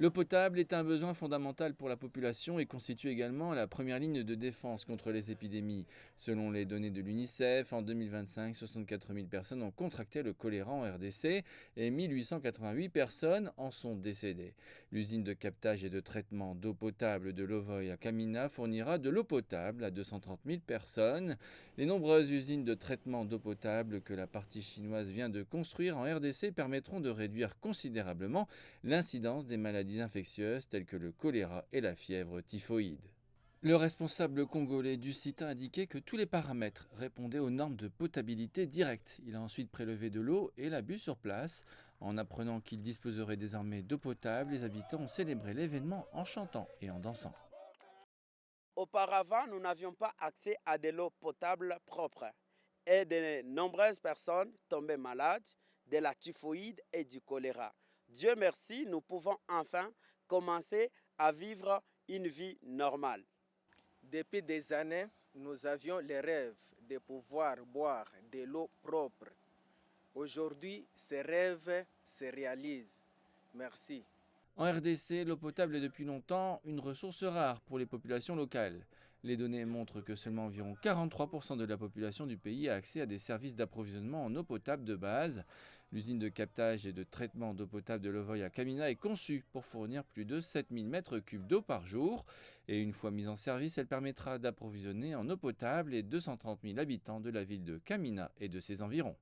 L'eau potable est un besoin fondamental pour la population et constitue également la première ligne de défense contre les épidémies. Selon les données de l'UNICEF, en 2025, 64 000 personnes ont contracté le choléra en RDC et 1888 personnes en sont décédées. L'usine de captage et de traitement d'eau potable de Lovoy à Kamina fournira de l'eau potable à 230 000 personnes. Les nombreuses usines de traitement d'eau potable que la partie chinoise vient de construire en RDC permettront de réduire considérablement l'incidence des maladies infectieuses telles que le choléra et la fièvre typhoïde. Le responsable congolais du site a indiqué que tous les paramètres répondaient aux normes de potabilité directe. Il a ensuite prélevé de l'eau et l'a bu sur place. En apprenant qu'il disposerait désormais d'eau potable, les habitants ont célébré l'événement en chantant et en dansant. Auparavant, nous n'avions pas accès à de l'eau potable propre et de nombreuses personnes tombaient malades de la typhoïde et du choléra. Dieu merci, nous pouvons enfin commencer à vivre une vie normale. Depuis des années, nous avions le rêve de pouvoir boire de l'eau propre. Aujourd'hui, ces rêves se réalisent. Merci. En RDC, l'eau potable est depuis longtemps une ressource rare pour les populations locales. Les données montrent que seulement environ 43% de la population du pays a accès à des services d'approvisionnement en eau potable de base. L'usine de captage et de traitement d'eau potable de Lovoy à Kamina est conçue pour fournir plus de 7000 m3 d'eau par jour. Et une fois mise en service, elle permettra d'approvisionner en eau potable les 230 000 habitants de la ville de Kamina et de ses environs.